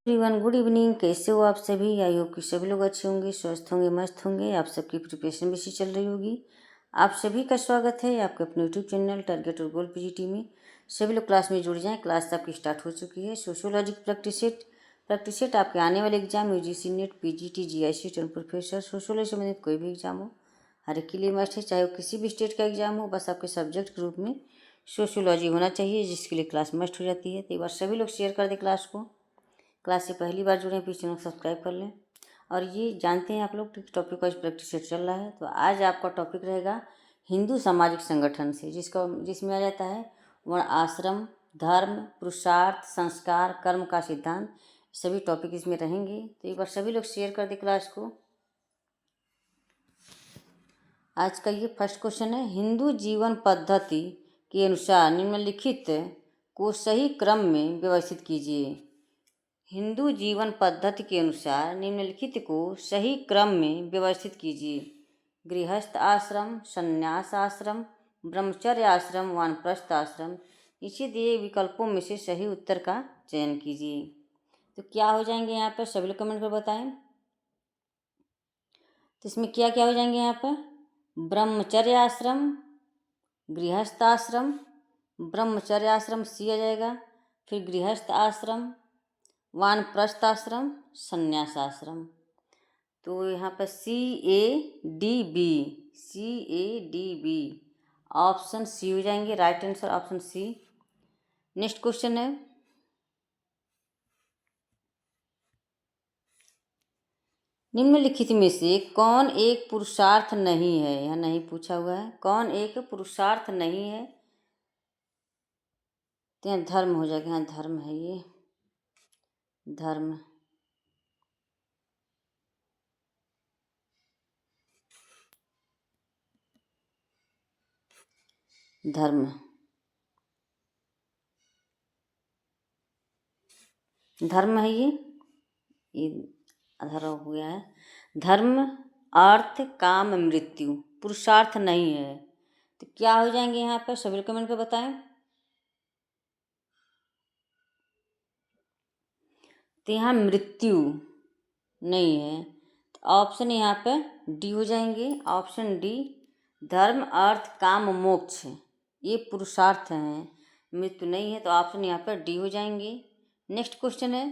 Everyone, good evening. कैसे हो आप सभी? आई होप कि सभी लोग अच्छे होंगे, स्वस्थ होंगे, मस्त होंगे। आप सबकी प्रिपरेशन भी अच्छी चल रही होगी। आप सभी का स्वागत है आपके अपने यूट्यूब चैनल टारगेट और गोल पीजीटी में। सभी लोग क्लास में जुड़ जाएं। क्लास आपकी स्टार्ट हो चुकी है। सोशियोलॉजी प्रैक्टिस सेट आपके आने वाले exam UGC net, PGT, GIC, term professor, sociology संबंधित कोई भी एग्जाम हो, हर एक के लिए मस्ट है। चाहे वो किसी भी स्टेट का एग्जाम हो, बस आपके सब्जेक्ट ग्रुप में सोशियोलॉजी होना चाहिए, जिसके लिए क्लास मस्ट हो जाती है। तो एक बार सभी लोग शेयर कर दें क्लास को। क्लास से पहली बार जुड़े हैं, प्लीज़ चैनल को सब्सक्राइब कर लें। और ये जानते हैं आप लोग टॉपिक वाइज प्रैक्टिस सेट चल रहा है। तो आज आपका टॉपिक रहेगा हिंदू सामाजिक संगठन से, जिसमें आ जाता है वर्ण आश्रम, धर्म, पुरुषार्थ, संस्कार, कर्म का सिद्धांत। सभी टॉपिक इसमें रहेंगे। तो एक बार सभी लोग शेयर कर दें क्लास को। आज का ये फर्स्ट क्वेश्चन है, हिंदू जीवन पद्धति के अनुसार निम्नलिखित को सही क्रम में व्यवस्थित कीजिए। हिंदू जीवन पद्धति के अनुसार निम्नलिखित को सही क्रम में व्यवस्थित कीजिए। गृहस्थ आश्रम, संन्यास आश्रम, ब्रह्मचर्य आश्रम, वानप्रस्थ आश्रम। नीचे दिए विकल्पों में से सही उत्तर का चयन कीजिए। तो क्या हो जाएंगे यहाँ पर, सभी लोग कमेंट कर बताएं। तो इसमें क्या क्या हो जाएंगे यहाँ पर? ब्रह्मचर्य आश्रम, गृहस्थ आश्रम, ब्रह्मचर्य आश्रम सी आ जाएगा, फिर गृहस्थ आश्रम, वानप्रस्थ आश्रम, संन्यास आश्रम। तो यहाँ पर C A D B option C हो जाएंगे। Right answer option C. Next question है, निम्नलिखित में से कौन एक पुरुषार्थ नहीं है? यहाँ नहीं पूछा हुआ है, कौन एक पुरुषार्थ नहीं है? तो यहाँ धर्म हो जाएगा। यहाँ धर्म है, ये धर्म। धर्म धर्म है ये अधर हो गया है। धर्म, अर्थ, काम, मृत्यु पुरुषार्थ नहीं है। तो क्या हो जाएंगे यहाँ पर, सभी कमेंट कर बताएं। तो यहाँ मृत्यु नहीं है, तो ऑप्शन यहाँ पे डी हो जाएंगे। ऑप्शन डी, धर्म, अर्थ, काम, मोक्ष ये पुरुषार्थ हैं, मृत्यु नहीं है। तो ऑप्शन यहाँ पर डी हो जाएंगे। नेक्स्ट क्वेश्चन है,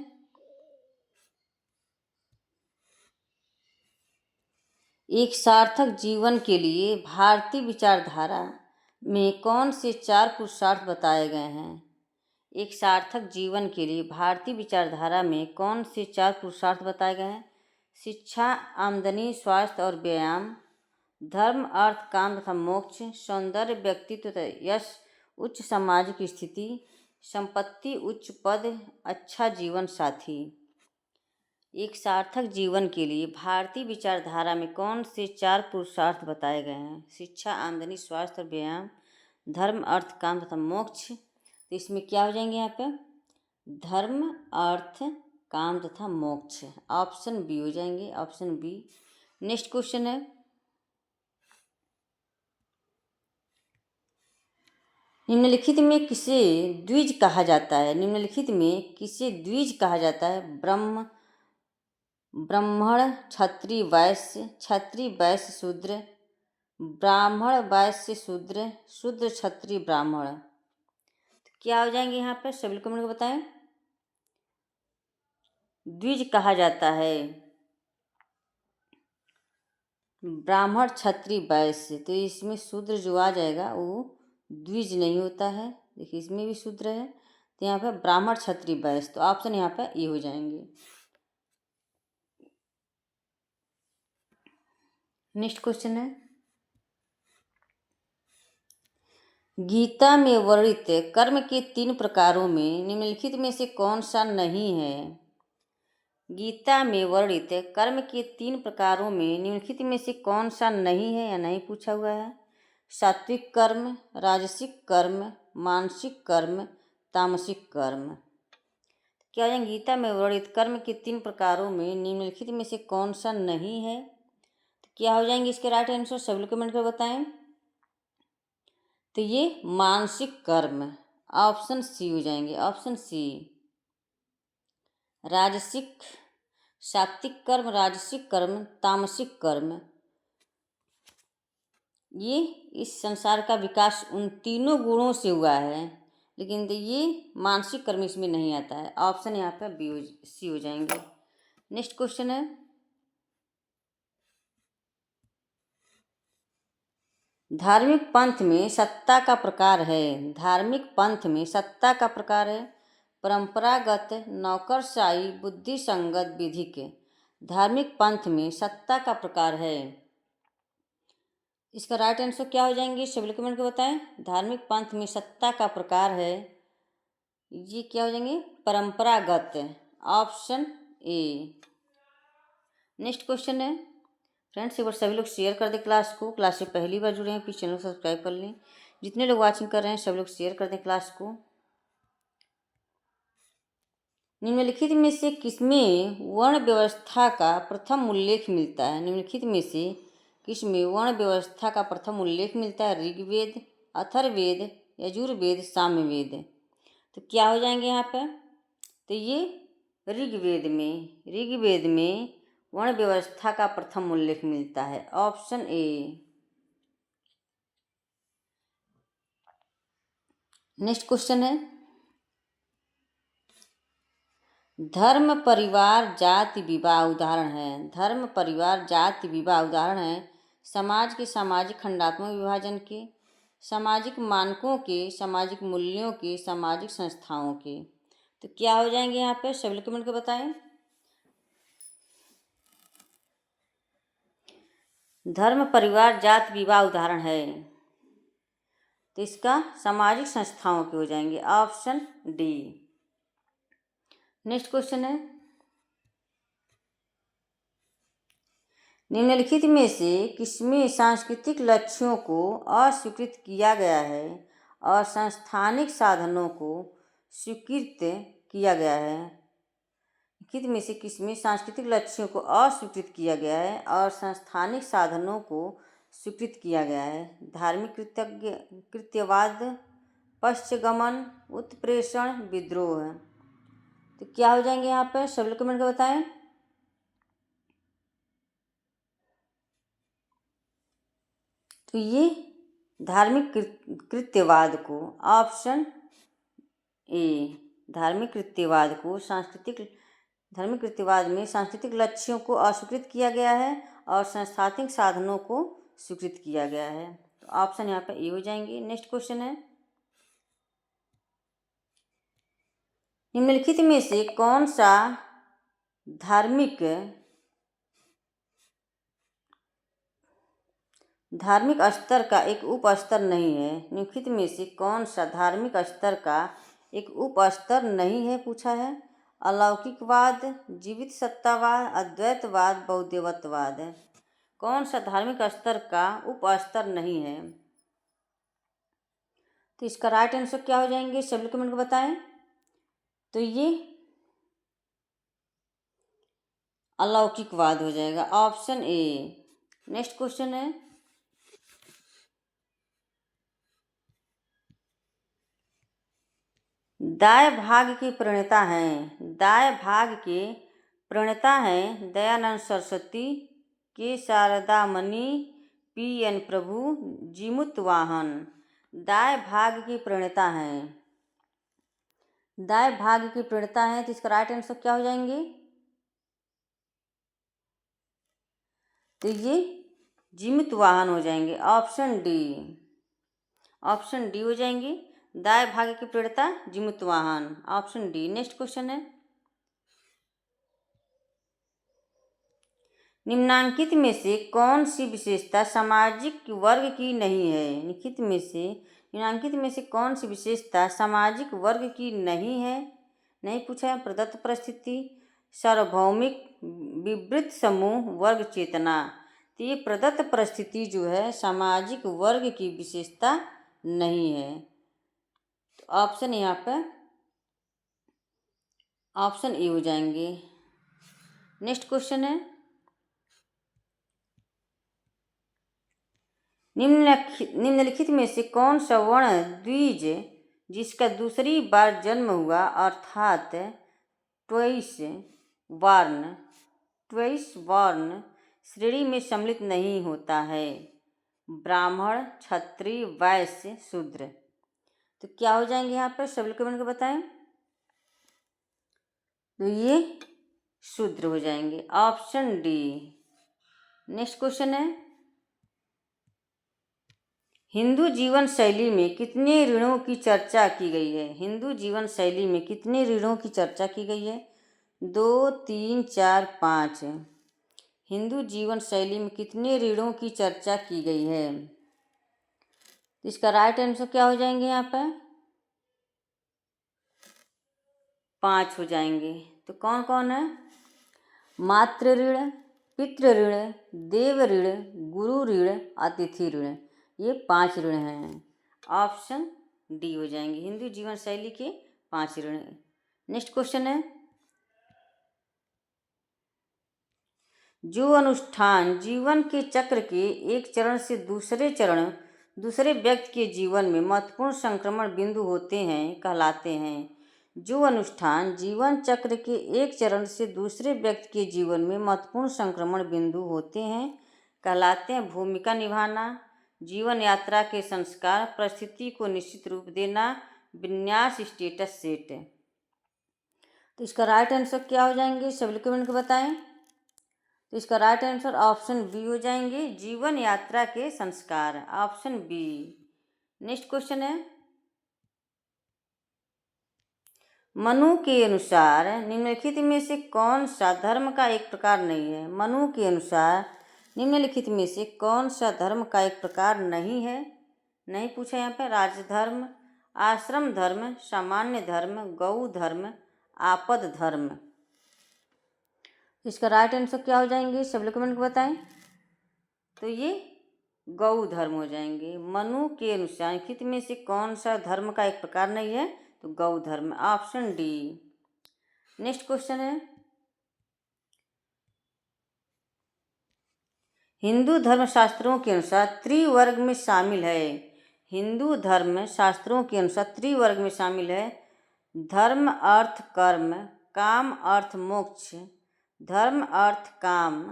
एक सार्थक जीवन के लिए भारतीय विचारधारा में कौन से 4 पुरुषार्थ बताए गए हैं? एक सार्थक जीवन के लिए भारतीय विचारधारा में कौन से 4 पुरुषार्थ बताए गए हैं? शिक्षा, आमदनी, स्वास्थ्य और व्यायाम, धर्म, अर्थ, काम तथा मोक्ष, सौंदर्य, व्यक्तित्व तथा यश, उच्च सामाजिक स्थिति, संपत्ति, उच्च पद, अच्छा जीवन साथी। एक सार्थक जीवन के लिए भारतीय विचारधारा में कौन से 4 पुरुषार्थ बताए गए हैं? शिक्षा, आमदनी, स्वास्थ्य और व्यायाम, धर्म, अर्थ, काम तथा मोक्ष। तो इसमें क्या हो जाएंगे यहाँ पे? धर्म, अर्थ, काम तथा मोक्ष। ऑप्शन बी हो जाएंगे, ऑप्शन बी। नेक्स्ट क्वेश्चन है, निम्नलिखित में किसे द्विज कहा जाता है? निम्नलिखित में किसे द्विज कहा जाता है? ब्राह्मण, क्षत्रिय, वैश्य, क्षत्रिय, वैश्य, शूद्र, ब्राह्मण, वैश्य, शूद्र, शूद्र, क्षत्रिय, ब्राह्मण। तो क्या हो जाएंगे यहाँ पर, सभी कमेंट को बताएं। द्विज कहा जाता है ब्राह्मण, क्षत्रिय, वैश्य। तो इसमें शूद्र जो आ जाएगा वो द्विज नहीं होता है। देखिए इसमें भी शूद्र है, तो यहाँ पर ब्राह्मण, क्षत्रिय, वैश्य। तो ऑप्शन यहाँ पर ये हो जाएंगे। नेक्स्ट क्वेश्चन है, गीता में वर्णित कर्म के 3 प्रकारों में निम्नलिखित में से कौन सा नहीं है? गीता में वर्णित कर्म के 3 प्रकारों में निम्नलिखित में से कौन सा नहीं है या नहीं पूछा हुआ है? सात्विक कर्म, राजसिक कर्म, मानसिक कर्म, तामसिक कर्म। क्या है? गीता में वर्णित कर्म के 3 प्रकारों में निम्नलिखित में से कौन सा नहीं है? तो क्या हो जाएंगे इसके राइट आंसर, सभी लोग कमेंट कर बताएं। तो ये मानसिक कर्म, ऑप्शन सी हो जाएंगे, ऑप्शन सी। राजसिक, सात्विक कर्म, राजसिक कर्म, तामसिक कर्म। ये इस संसार का विकास उन तीनों गुणों से हुआ है, लेकिन ये मानसिक कर्म इसमें नहीं आता है। ऑप्शन यहाँ पे बी सी हो जाएंगे। नेक्स्ट क्वेश्चन है, धार्मिक पंथ में सत्ता का प्रकार है। धार्मिक पंथ में सत्ता का प्रकार है परंपरागत, नौकरशाही, बुद्धि संगत, विधिक। धार्मिक पंथ में सत्ता का प्रकार है, इसका राइट आंसर क्या हो जाएंगे सभी लोग कमेंट को बताएं। धार्मिक पंथ में सत्ता का प्रकार है, ये क्या हो जाएंगे परंपरागत, ऑप्शन ए। नेक्स्ट क्वेश्चन है, फ्रेंड्स एक बार सभी लोग शेयर कर दें क्लास को। क्लास से पहली बार जुड़े हैं प्लीज़ चैनल को सब्सक्राइब कर लें। जितने लोग वाचिंग कर रहे हैं सभी लोग शेयर कर दें क्लास को। निम्नलिखित में से किसमें वर्ण व्यवस्था का प्रथम उल्लेख मिलता है। निम्नलिखित में से किसमें वर्ण व्यवस्था का प्रथम उल्लेख मिलता है। ऋग्वेद, अथर्ववेद, यजुर्वेद, सामवेद। तो क्या हो जाएंगे यहाँ पे, तो ये ऋग्वेद में वर्ण व्यवस्था का प्रथम उल्लेख मिलता है, ऑप्शन ए। नेक्स्ट क्वेश्चन है, धर्म परिवार जाति विवाह उदाहरण है। धर्म परिवार जाति विवाह उदाहरण है समाज के सामाजिक खंडात्मक विभाजन के, सामाजिक मानकों के, सामाजिक मूल्यों के, सामाजिक संस्थाओं के। तो क्या हो जाएंगे यहाँ पे सभी लोग कमेंट को बताएं। धर्म परिवार जाति विवाह उदाहरण है, तो इसका सामाजिक संस्थाओं के हो जाएंगे, ऑप्शन डी। नेक्स्ट क्वेश्चन है, निम्नलिखित में से किसमें सांस्कृतिक लक्ष्यों को अस्वीकृत किया गया है और संस्थानिक साधनों को स्वीकृत किया गया है। निम्नलिखित में से किसमें सांस्कृतिक लक्ष्यों को अस्वीकृत किया गया है और संस्थानिक साधनों को स्वीकृत किया गया है। धार्मिक कृत्यवाद, पश्चगमन, उत्प्रेषण, विद्रोह। तो क्या हो जाएंगे यहाँ पर सब लोग कमेंट कर बताएं। तो ये धार्मिक कृत्यवाद को, ऑप्शन ए। धार्मिक कृत्यवाद को धार्मिक कृत्यवाद में सांस्कृतिक लक्ष्यों को अस्वीकृत किया गया है और संस्थानिक साधनों को स्वीकृत किया गया है, तो ऑप्शन यहाँ पे ए हो जाएंगे। नेक्स्ट क्वेश्चन है, निम्नलिखित में से कौन सा धार्मिक स्तर का एक उप स्तर नहीं है। निम्नलिखित में से कौन सा धार्मिक स्तर का एक उप स्तर नहीं है पूछा है। अलौकिकवाद, जीवित सत्तावाद, अद्वैतवाद, बौद्धवतवाद। कौन सा धार्मिक स्तर का उप स्तर नहीं है, तो इसका राइट आंसर क्या हो जाएंगे सभी लोग कमेंट को बताएं। तो ये अलौकिकवाद हो जाएगा, ऑप्शन ए। नेक्स्ट क्वेश्चन है, दाय भाग के प्रणेता हैं। दाय भाग के प्रणेता हैं दयानंद सरस्वती, के शारदामणि, पी एन प्रभु, जीमूत वाहन। दाय भाग के प्रणेता हैं, दाय भाग के प्रणेता हैं, तो इसका राइट आंसर क्या हो जाएंगे, तो ये जीमूत वाहन हो जाएंगे, ऑप्शन डी। ऑप्शन डी हो जाएंगे, दाय भाग के प्रणेता जीमूत वाहन, ऑप्शन डी। नेक्स्ट क्वेश्चन है, निम्नांकित में से कौन सी विशेषता सामाजिक वर्ग की नहीं है। निम्नांकित में से कौन सी विशेषता सामाजिक वर्ग की नहीं है, नहीं पूछा है। प्रदत्त परिस्थिति, सार्वभौमिक, विवृत समूह, वर्ग चेतना। तो ये प्रदत्त परिस्थिति जो है सामाजिक वर्ग की विशेषता नहीं है, तो ऑप्शन यहाँ पे ऑप्शन ए हो जाएंगे। नेक्स्ट क्वेश्चन है, निम्नलिखित में से कौन सा वर्ण द्विज जिसका दूसरी बार जन्म हुआ अर्थात ट्वेइस वर्ण श्रेणी में सम्मिलित नहीं होता है। ब्राह्मण, क्षत्रिय, वैश्य, शूद्र। तो क्या हो जाएंगे यहाँ पर, सभी लोग कमेंट कर बताएं। तो ये शूद्र हो जाएंगे, ऑप्शन डी। नेक्स्ट क्वेश्चन है, हिंदू जीवन शैली में कितने ऋणों की चर्चा की गई है। हिंदू जीवन शैली में कितने ऋणों की चर्चा की गई है, 2, 3, 4, 5। हिंदू जीवन शैली में कितने ऋणों की चर्चा की गई है। इसका राइट आंसर क्या हो जाएंगे यहाँ पर, 5 हो जाएंगे। तो कौन कौन है, मातृ ऋण, पितृ ऋण, देव ऋण, गुरु ऋण, अतिथि ऋण। ये 5 ऋण हैं, ऑप्शन डी हो जाएंगे, हिंदू जीवन शैली के 5 ऋण। नेक्स्ट क्वेश्चन है, जो अनुष्ठान जीवन के चक्र के एक चरण से दूसरे व्यक्ति के जीवन में महत्वपूर्ण संक्रमण बिंदु होते हैं कहलाते हैं। जो अनुष्ठान जीवन चक्र के एक चरण से दूसरे व्यक्ति के जीवन में महत्वपूर्ण संक्रमण बिंदु होते हैं कहलाते हैं। भूमिका निभाना, जीवन यात्रा के संस्कार, परिस्थिति को निश्चित रूप देना, विन्यास, स्टेटस सेट। तो इसका राइट आंसर क्या हो जाएंगे, सभी कमेंट को बताएं। तो इसका राइट आंसर ऑप्शन बी हो जाएंगे, जीवन यात्रा के संस्कार, ऑप्शन बी। नेक्स्ट क्वेश्चन है, मनु के अनुसार निम्नलिखित में से कौन सा धर्म का एक प्रकार नहीं है। मनु के अनुसार निम्नलिखित में से कौन सा धर्म का एक प्रकार नहीं है, नहीं पूछा यहाँ पे। राजधर्म, आश्रम धर्म, सामान्य धर्म, गौ धर्म, आपद धर्म। इसका राइट आंसर क्या हो जाएंगे, सब लोग कमेंट को बताएं। तो ये गौ धर्म हो जाएंगे। मनु के अनुसार निम्नलिखित में से कौन सा धर्म का एक प्रकार नहीं है, तो गौ धर्म, ऑप्शन डी। नेक्स्ट क्वेश्चन है, हिंदू धर्म शास्त्रों के अनुसार त्रिवर्ग में शामिल है। हिंदू धर्म शास्त्रों के अनुसार त्रिवर्ग में शामिल है, धर्म, अर्थ, कर्म, काम, अर्थ, मोक्ष। धर्म, अर्थ, काम,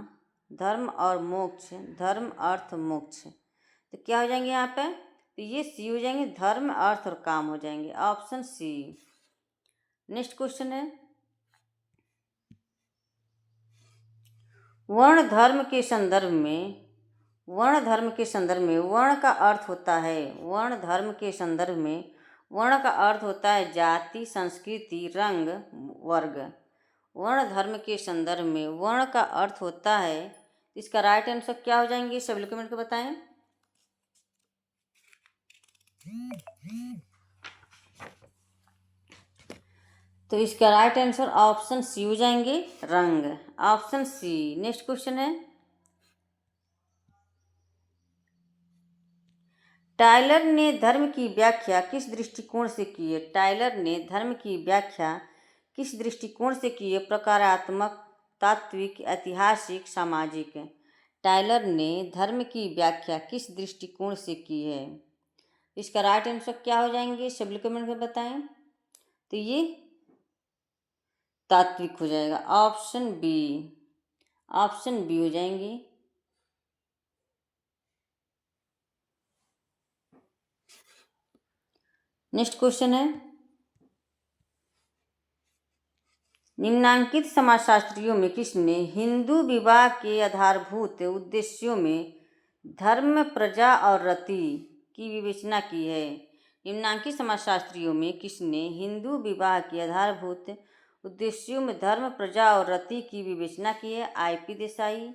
धर्म और मोक्ष, धर्म, अर्थ, मोक्ष। तो क्या हो जाएंगे यहाँ पे, तो ये सी हो जाएंगे, धर्म, अर्थ और काम हो जाएंगे, ऑप्शन सी। नेक्स्ट क्वेश्चन है, वर्ण धर्म के संदर्भ में वर्ण का अर्थ होता है। वर्ण धर्म के संदर्भ में वर्ण का अर्थ होता है जाति, संस्कृति, रंग, वर्ग। वर्ण धर्म के संदर्भ में वर्ण का अर्थ होता है, इसका राइट आंसर क्या हो जाएंगे, सभी लोग कमेंट को बताएं। तो इसका राइट आंसर ऑप्शन सी हो जाएंगे, रंग, ऑप्शन सी। नेक्स्ट क्वेश्चन है, टायलर ने धर्म की व्याख्या किस दृष्टिकोण से की है। टायलर ने धर्म की व्याख्या किस दृष्टिकोण से की है, प्रकारात्मक, तात्विक, ऐतिहासिक, सामाजिक। टायलर ने धर्म की व्याख्या किस दृष्टिकोण से की है, इसका राइट आंसर क्या हो जाएंगे, सभी कमेंट में बताएं। तो ये तात्विक हो जाएगा, ऑप्शन बी, ऑप्शन बी हो जाएंगे। नेक्स्ट क्वेश्चन है, निम्नांकित समाजशास्त्रियों में किसने हिंदू विवाह के आधारभूत उद्देश्यों में धर्म, प्रजा और रति की विवेचना की है। निम्नांकित समाजशास्त्रियों में किसने हिंदू विवाह के आधारभूत उद्देश्यों में धर्म, प्रजा और रति की विवेचना की है। IP Desai,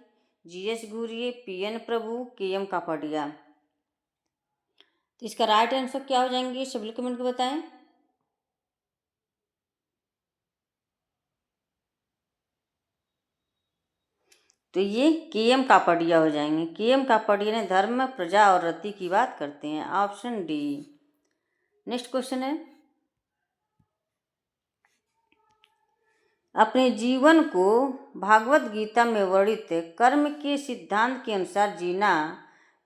GS Ghurye, PN प्रभु, KM कापड़िया। तो इसका राइट आंसर क्या हो जाएंगे, सभी कमेंट को बताएं। तो ये KM कापड़िया हो जाएंगे। KM कापड़िया ने धर्म, प्रजा और रति की बात करते हैं, ऑप्शन डी। नेक्स्ट क्वेश्चन है, अपने जीवन को भागवत गीता में वर्णित कर्म के सिद्धांत के अनुसार जीना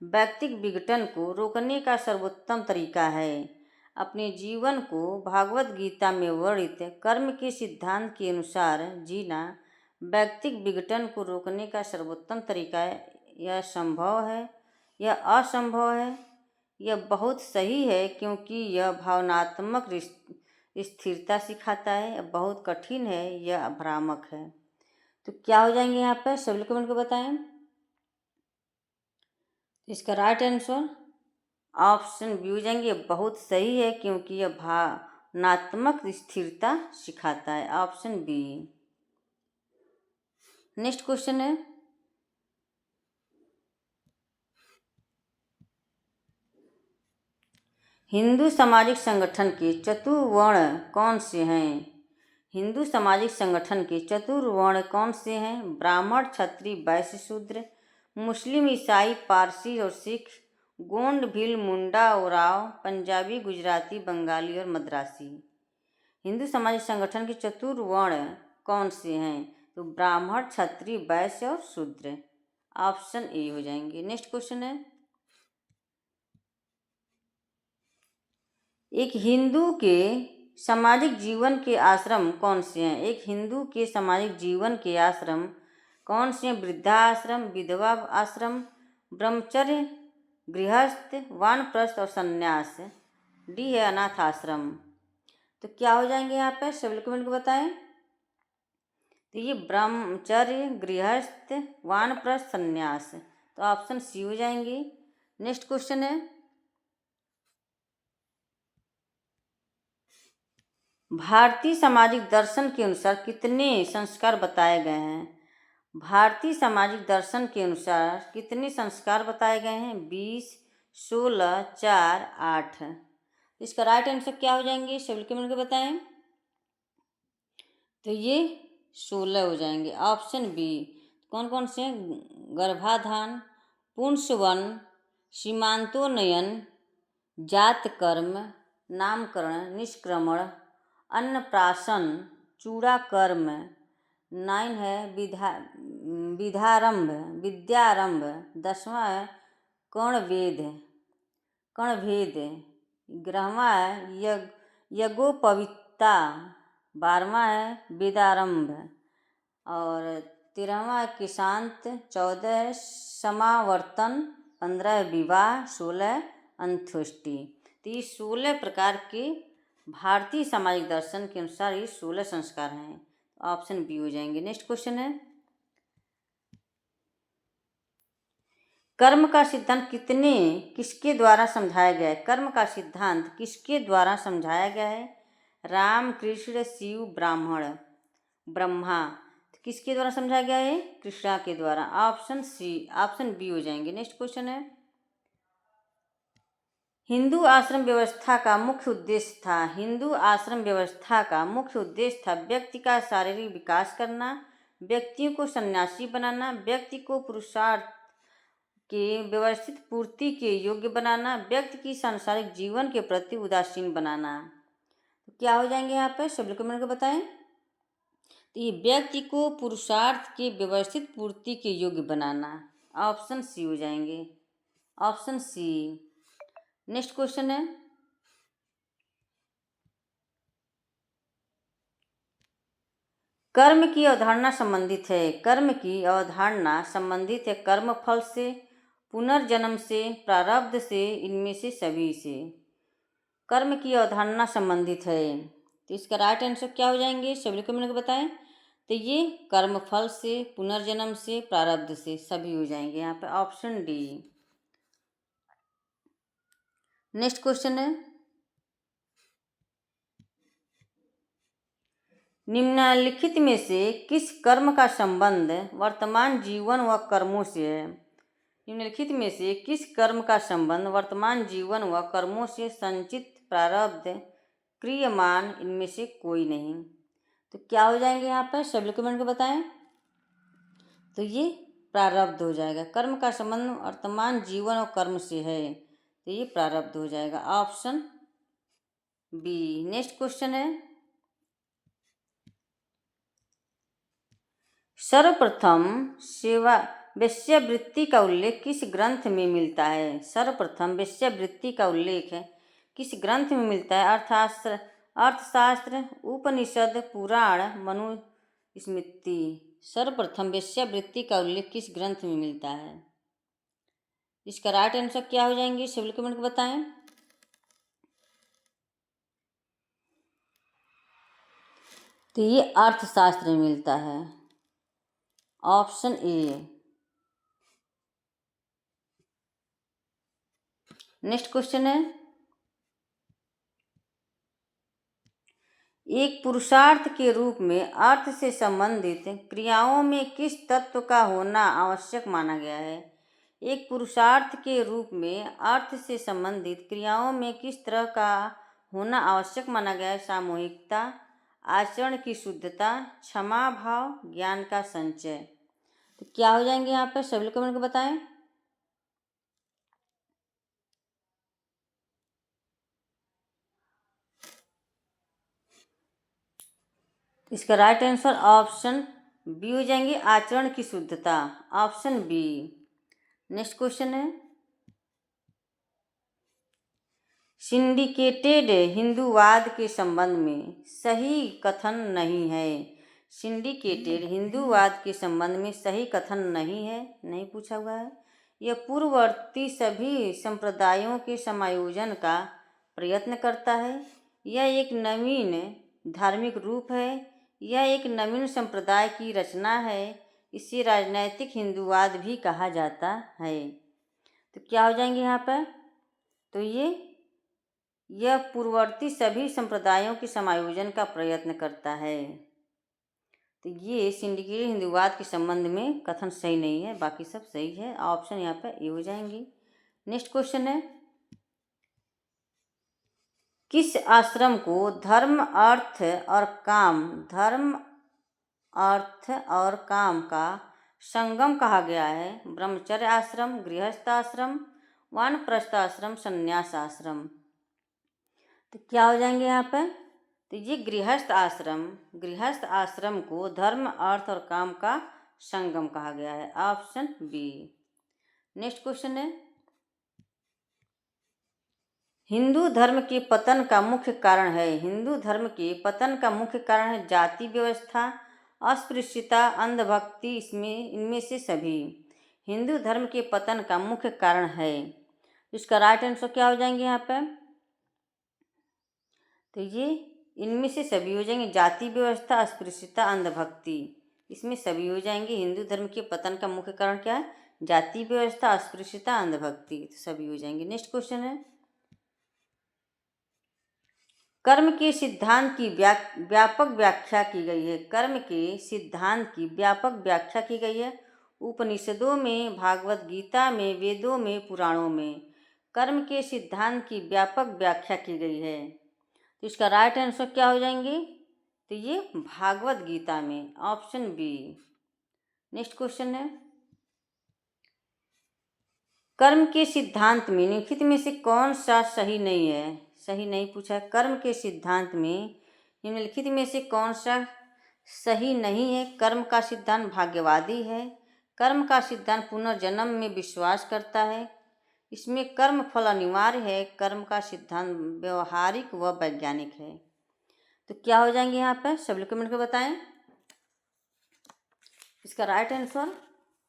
व्यक्तिगत विघटन को रोकने का सर्वोत्तम तरीका है। अपने जीवन को भागवत गीता में वर्णित कर्म के सिद्धांत के अनुसार जीना व्यक्तिगत विघटन को रोकने का सर्वोत्तम तरीका है। यह संभव है, यह असंभव है, यह बहुत सही है क्योंकि यह भावनात्मक स्थिरता सिखाता है, यह बहुत कठिन है, यह भ्रामक है। तो क्या हो जाएंगे यहाँ पर, सभी लोग कमेंट को बताएं। इसका राइट आंसर ऑप्शन बी हो जाएंगे, यह बहुत सही है क्योंकि यह भावनात्मक स्थिरता सिखाता है, ऑप्शन बी। नेक्स्ट क्वेश्चन है, हिंदू सामाजिक संगठन के चतुर्वर्ण कौन से हैं? हिंदू सामाजिक संगठन के चतुर्वर्ण कौन से हैं? ब्राह्मण, क्षत्रिय, वैश्य, शूद्र, मुस्लिम, ईसाई, पारसी और सिख, गोंड, भील, मुंडा, ओराव, पंजाबी, गुजराती, बंगाली और मद्रासी। हिंदू सामाजिक संगठन के चतुर्वर्ण कौन से हैं? तो ब्राह्मण, क्षत्रिय, वैश्य और शूद्र, ऑप्शन ए हो जाएंगे। नेक्स्ट क्वेश्चन है, एक हिंदू के सामाजिक जीवन के आश्रम कौन से हैं? एक हिंदू के सामाजिक जीवन के आश्रम कौन से हैं? वृद्धाश्रम, विधवा आश्रम, ब्रह्मचर्य, गृहस्थ, वानप्रस्थ और संन्यास। डी है अनाथ आश्रम। तो क्या हो जाएंगे यहाँ पे, सभी लोग कमेंट को बताएं। तो ये ब्रह्मचर्य, गृहस्थ, वानप्रस्थ, संन्यास, तो ऑप्शन सी हो जाएंगे। नेक्स्ट क्वेश्चन है, भारतीय सामाजिक दर्शन के अनुसार कितने संस्कार बताए गए हैं? भारतीय सामाजिक दर्शन के अनुसार कितने संस्कार बताए गए हैं? 20, 16, 4, 8। इसका राइट आंसर क्या हो जाएंगे, सभी कमेंट को बताएं। तो ये 16 हो जाएंगे, ऑप्शन बी। कौन कौन से? गर्भाधान, पुंसवन, सीमांतोन्नयन, जात कर्म, नामकरण, निष्क्रमण, अन्नप्राशन, चूड़ाकर्म। 9 है विद्यारंभ। 10वां है कर्णभेद। 11वां है यज्ञोपवीतता। 12वां है वेदारंभ और 13वां है किशांत। 14 है समावर्तन। 15 है विवाह। 16 अंत्येष्टि। तो ये 16 प्रकार के भारतीय सामाजिक दर्शन के अनुसार ये 16 संस्कार हैं, ऑप्शन बी हो जाएंगे। नेक्स्ट क्वेश्चन है, कर्म का सिद्धांत किसके द्वारा समझाया गया है? कर्म का सिद्धांत किसके द्वारा समझाया गया है? राम, कृष्ण, शिव, ब्रह्मा। किसके द्वारा समझाया गया है? कृष्णा के द्वारा, ऑप्शन सी, ऑप्शन बी हो जाएंगे। नेक्स्ट क्वेश्चन है, हिंदू आश्रम व्यवस्था का मुख्य उद्देश्य था। हिंदू आश्रम व्यवस्था का मुख्य उद्देश्य था व्यक्ति का शारीरिक विकास करना, व्यक्तियों को सन्यासी बनाना, व्यक्ति को पुरुषार्थ के व्यवस्थित पूर्ति के योग्य बनाना, व्यक्ति की सांसारिक जीवन के प्रति उदासीन बनाना। तो क्या हो जाएंगे यहाँ पे, सभी कमेंट को बताएं। तो ये व्यक्ति को पुरुषार्थ के व्यवस्थित पूर्ति के योग्य बनाना, ऑप्शन सी हो जाएंगे, ऑप्शन सी। नेक्स्ट क्वेश्चन है, कर्म की अवधारणा संबंधित है। कर्म की अवधारणा संबंधित है कर्म फल से, पुनर्जन्म से, प्रारब्ध से, इनमें से सभी से। कर्म की अवधारणा संबंधित है, तो इसका राइट आंसर क्या हो जाएंगे, सभी लोग कमेंट में बताएं। तो ये कर्म फल से, पुनर्जन्म से, प्रारब्ध से, सभी हो जाएंगे यहाँ पे, ऑप्शन डी। नेक्स्ट क्वेश्चन है, निम्नलिखित में से किस कर्म का संबंध वर्तमान जीवन व कर्मों से है? निम्नलिखित में से किस कर्म का संबंध वर्तमान जीवन व कर्मों से? संचित, प्रारब्ध, क्रियमान, इनमें से कोई नहीं। तो क्या हो जाएंगे यहाँ पर, सभी लोग कमेंट को बताएं। तो ये प्रारब्ध हो जाएगा। कर्म का संबंध वर्तमान जीवन और कर्म से है, तो ये प्रारब्ध हो जाएगा, ऑप्शन बी। नेक्स्ट क्वेश्चन है, सर्वप्रथम सेवा वेश्यावृत्ति का उल्लेख किस ग्रंथ में मिलता है? सर्वप्रथम वेश्यावृत्ति का उल्लेख किस ग्रंथ में मिलता है? अर्थशास्त्र, उपनिषद, पुराण, मनुस्मृति। सर्वप्रथम वेश्यावृत्ति का उल्लेख किस ग्रंथ में मिलता है? इसका राइट आंसर क्या हो जाएंगे? सभी कमेंट को बताएं। तो ये अर्थशास्त्र में मिलता है, ऑप्शन ए। नेक्स्ट क्वेश्चन है, एक पुरुषार्थ के रूप में अर्थ से संबंधित क्रियाओं में किस तत्व का होना आवश्यक माना गया है? एक पुरुषार्थ के रूप में अर्थ से संबंधित क्रियाओं में किस तरह का होना आवश्यक माना गया है? सामूहिकता, आचरण की शुद्धता, क्षमा भाव, ज्ञान का संचय। तो क्या हो जाएंगे यहाँ पर? सभी लोग कमेंट को बताएं। इसका राइट आंसर ऑप्शन बी हो जाएंगे, आचरण की शुद्धता, ऑप्शन बी। नेक्स्ट क्वेश्चन है, सिंडिकेटेड हिंदूवाद के संबंध में सही कथन नहीं है। सिंडिकेटेड हिंदूवाद के संबंध में सही कथन नहीं है, नहीं पूछा हुआ है। यह पूर्ववर्ती सभी संप्रदायों के समायोजन का प्रयत्न करता है। यह एक नवीन धार्मिक रूप है। यह एक नवीन संप्रदाय की रचना है। इसे राजनैतिक हिंदूवाद भी कहा जाता है। तो क्या हो जाएंगे यहाँ पर? तो यह पूर्ववर्ती सभी संप्रदायों के समायोजन का प्रयत्न करता है। तो ये सिंडिकेटेड हिंदूवाद के संबंध में कथन सही नहीं है, बाकी सब सही है। ऑप्शन यहाँ पर ए हो जाएंगी। नेक्स्ट क्वेश्चन है, किस आश्रम को धर्म अर्थ और काम का संगम कहा गया है? ब्रह्मचर्य आश्रम, गृहस्थ आश्रम, वानप्रस्थ आश्रम, संन्यास आश्रम। तो क्या हो जाएंगे यहाँ पर? तो ये गृहस्थ आश्रम को धर्म अर्थ और काम का संगम कहा गया है, ऑप्शन बी। नेक्स्ट क्वेश्चन है, हिंदू धर्म के पतन का मुख्य कारण है जाति व्यवस्था, अस्पृश्यता, अंधभक्ति, इनमें से सभी हिंदू धर्म के पतन का मुख्य कारण है। इसका राइट आंसर क्या हो जाएंगे यहाँ पर? तो ये इनमें से सभी हो जाएंगे, जाति व्यवस्था, अस्पृश्यता, अंधभक्ति, इसमें सभी हो जाएंगे। हिंदू धर्म के पतन का मुख्य कारण क्या है? जाति व्यवस्था, अस्पृश्यता, अंधभक्ति, तो सभी हो जाएंगे। नेक्स्ट क्वेश्चन है, कर्म के सिद्धांत की व्यापक व्याख्या की गई है। कर्म के सिद्धांत की व्यापक व्याख्या की गई है उपनिषदों में, भागवत गीता में, वेदों में, पुराणों में। कर्म के सिद्धांत की व्यापक व्याख्या की गई है। तो इसका राइट आंसर क्या हो जाएंगे? तो ये भागवत गीता में, ऑप्शन बी। नेक्स्ट क्वेश्चन है, कर्म के सिद्धांत में निम्नलिखित में से कौन सा सही नहीं है? सही नहीं पूछा है। कर्म के सिद्धांत में निम्नलिखित में से कौन सा सही नहीं है? कर्म का सिद्धांत भाग्यवादी है। कर्म का सिद्धांत पुनर्जन्म में विश्वास करता है। इसमें कर्म फल अनिवार्य है। कर्म का सिद्धांत व्यवहारिक व वैज्ञानिक है। तो क्या हो जाएंगे यहाँ पर? सब लोग कमेंट कर बताएं। इसका राइट आंसर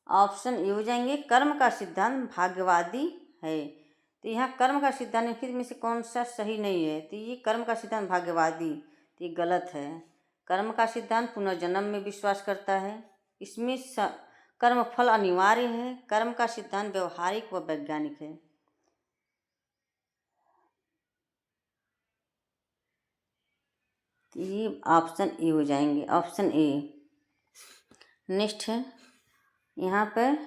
ऑप्शन ए हो जाएंगे, कर्म का सिद्धांत भाग्यवादी है। तो यहाँ कर्म का सिद्धांत निम्नलिखित में से कौन सा सही नहीं है? तो ये कर्म का सिद्धांत भाग्यवादी, तो ये गलत है। कर्म का सिद्धांत पुनर्जन्म में विश्वास करता है। इसमें कर्म फल अनिवार्य है। कर्म का सिद्धांत व्यवहारिक व वैज्ञानिक है। ये ऑप्शन ए हो जाएंगे, ऑप्शन ए। नेक्स्ट है, यहाँ पर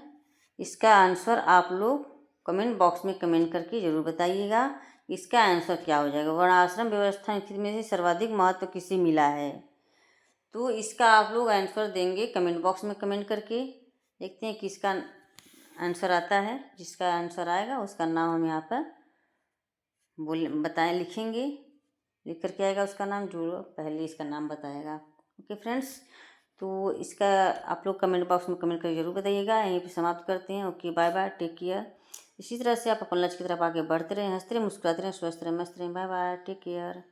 इसका आंसर आप लोग कमेंट बॉक्स में कमेंट करके ज़रूर बताइएगा, इसका आंसर क्या हो जाएगा। वर्णाश्रम व्यवस्था में से सर्वाधिक महत्व किसे मिला है? तो इसका आप लोग आंसर देंगे कमेंट बॉक्स में कमेंट करके। देखते हैं किसका आंसर आता है। जिसका आंसर आएगा उसका नाम हम यहाँ पर बताएं, लिखेंगे। लिख करके आएगा उसका नाम, जो पहले इसका नाम बताएगा। ओके फ्रेंड्स, तो इसका आप लोग कमेंट बॉक्स में कमेंट करके जरूर बताइएगा। यहीं पे समाप्त करते हैं। Okay, bye bye, take care. इसी तरह से आप अपन लक्ष्य की तरफ आगे बढ़ते रहें, हंसते रहें, मुस्कुराते रहें, स्वस्थ रहें, मस्त रहें। Bye bye, take care.